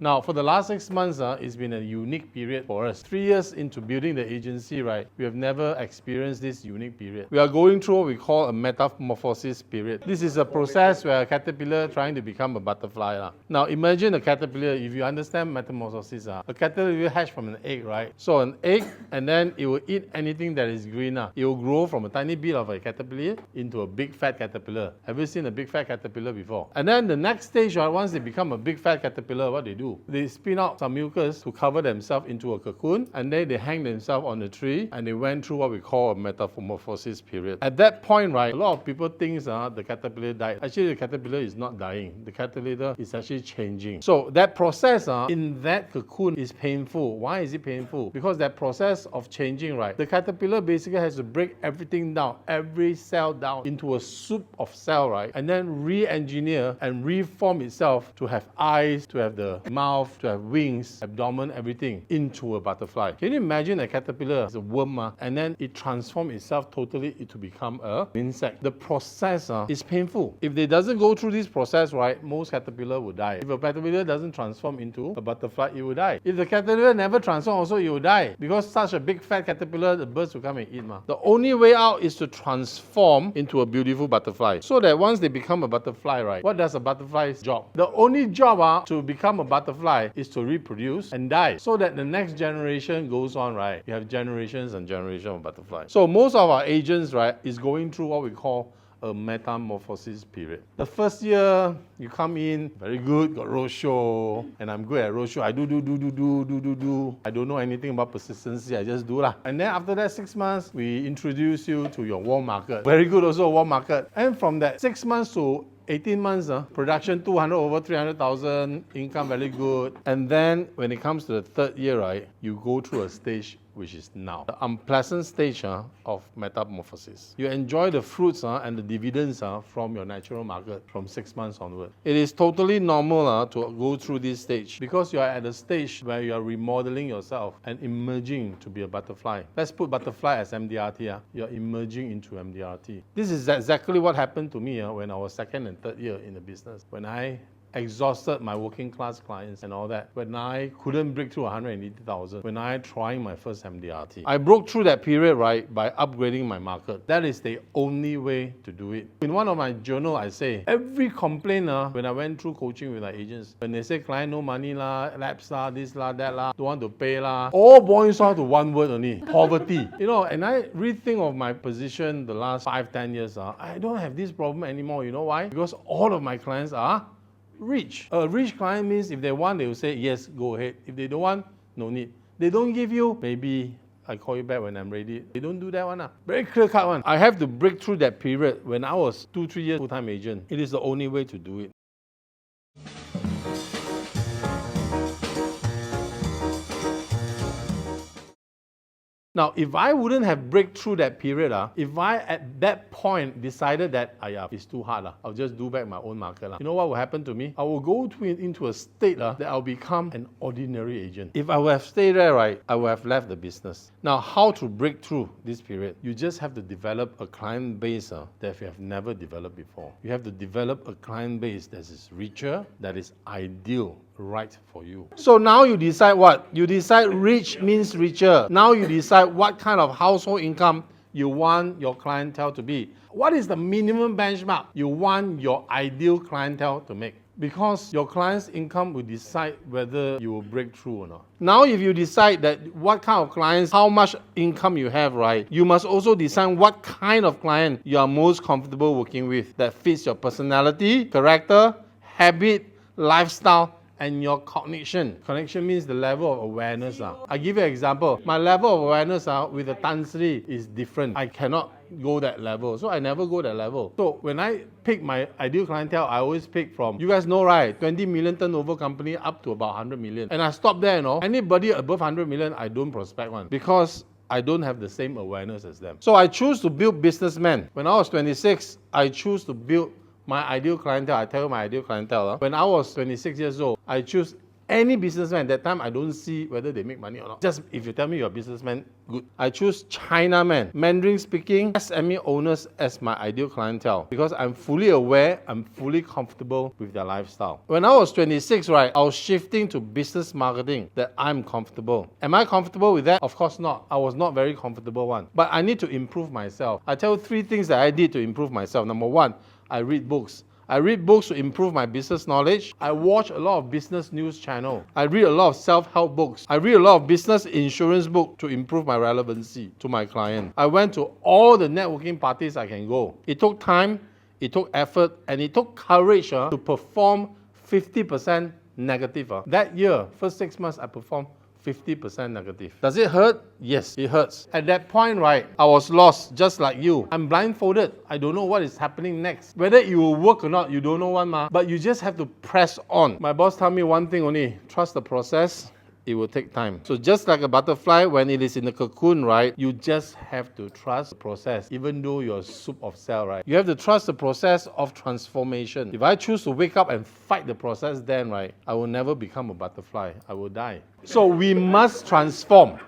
Now, for the last 6 months, it's been a unique period for us. 3 years into building the agency, right, we have never experienced this unique period. We are going through what we call a metamorphosis period. This is a process where a caterpillar trying to become a butterfly. Now, imagine a caterpillar, if you understand metamorphosis, a caterpillar will hatch from an egg, right? So an egg, and then it will eat anything that is green. It will grow from a tiny bit of a caterpillar into a big fat caterpillar. Have you seen a big fat caterpillar before? And then the next stage, right, once they become a big fat caterpillar, what they do? They spin out some mucus to cover themselves into a cocoon, and then they hang themselves on a tree, and they went through what we call a metamorphosis period. At that point, right, a lot of people think the caterpillar died. Actually, the caterpillar is not dying. The caterpillar is actually changing. So that process in that cocoon is painful. Why is it painful? Because that process of changing, right, the caterpillar basically has to break everything down, every cell down into a soup of cell, right, and then re-engineer and reform itself to have eyes, to have the mouth, to have wings, abdomen, everything into a butterfly. Can you imagine a caterpillar as a worm, and then it transforms itself totally to become an insect? The process is painful. If they doesn't go through this process, right, most caterpillar will die. If a caterpillar doesn't transform into a butterfly, it will die. If the caterpillar never transforms, also it will die, because such a big fat caterpillar, the birds will come and eat. The only way out is to transform into a beautiful butterfly, so that once they become a butterfly, right, what does a butterfly's job? The only job to become a butterfly is to reproduce and die, so that the next generation goes on, right? You have generations and generations of butterflies. So most of our agents, right, is going through what we call a metamorphosis period. The first year, you come in, very good, got roadshow, and I'm good at roadshow. I do. I don't know anything about persistency, I just do lah. And then after that 6 months, we introduce you to your warm market. Very good also, warm market. And from that 6 months to 18 months, production 200 over 300,000, income very good. And then when it comes to the third year, right, you go through a stage which is now the unpleasant stage of metamorphosis. You enjoy the fruits and the dividends from your natural market from 6 months onward. It is totally normal to go through this stage, because you are at a stage where you are remodeling yourself and emerging to be a butterfly. Let's put butterfly as MDRT. You're emerging into MDRT. This is exactly what happened to me when I was second and third year in the business. When I exhausted my working class clients and all that, when I couldn't break through 180,000, when I trying my first MDRT. I broke through that period, right, by upgrading my market. That is the only way to do it. In one of my journal, I say, every complaint when I went through coaching with my agents, when they say client no money lapse this that don't want to pay all boils down to one word only: poverty. And I rethink of my position the last 5-10 years. I don't have this problem anymore. You know why? Because all of my clients are rich. A rich client means if they want, they will say, yes, go ahead. If they don't want, no need. They don't give you, maybe I call you back when I'm ready. They don't do that one. Very clear cut one. I have to break through that period when I was 2-3 years full-time agent. It is the only way to do it. Now, if I wouldn't have break through that period, if I at that point decided that it's too hard, I'll just do back my own market. You know what will happen to me? I will go into a state that I'll become an ordinary agent. If I would have stayed there, right, I would have left the business. Now, how to break through this period? You just have to develop a client base that you have never developed before. You have to develop a client base that is richer, that is ideal, right for you. So now you decide what? You decide rich means richer. Now you decide what kind of household income you want your clientele to be. What is the minimum benchmark you want your ideal clientele to make? Because your client's income will decide whether you will break through or not. Now, if you decide that what kind of clients, how much income you have, right, you must also decide what kind of client you are most comfortable working with that fits your personality, character, habit, lifestyle, and your cognition. Cognition means the level of awareness. I give you an example. My level of awareness with the Tan Sri is different. I cannot go that level, so I never go that level. So when I pick my ideal clientele, I always pick from, you guys know, right, 20 million turnover company up to about 100 million. And I stop there, Anybody above 100 million, I don't prospect one, because I don't have the same awareness as them. So I choose to build businessmen. When I was 26, I choose to build my ideal clientele. I tell you my ideal clientele. When I was 26 years old, I choose Any businessman, at that time I don't see whether they make money or not. Just if you tell me you're a businessman, good. I choose Chinaman, Mandarin speaking SME owners as my ideal clientele because I'm fully aware, I'm fully comfortable with their lifestyle. When I was 26, right, I was shifting to business marketing that I'm comfortable. Am I comfortable with that? Of course not. I was not very comfortable one. But I need to improve myself. I tell you 3 things that I did to improve myself. Number 1, I read books. I read books to improve my business knowledge. I watch a lot of business news channel. I read a lot of self-help books. I read a lot of business insurance books to improve my relevancy to my client. I went to all the networking parties I can go. It took time, it took effort, and it took courage to perform 50% negative. That year, first 6 months, I performed 50% negative. Does it hurt? Yes, it hurts. At that point, right, I was lost, just like you. I'm blindfolded. I don't know what is happening next. Whether it will work or not, you don't know one, but you just have to press on. My boss told me one thing only, trust the process. It will take time. So just like a butterfly, when it is in the cocoon, right, you just have to trust the process, even though you're a soup of cell, right? You have to trust the process of transformation. If I choose to wake up and fight the process, then, right, I will never become a butterfly. I will die. So we must transform.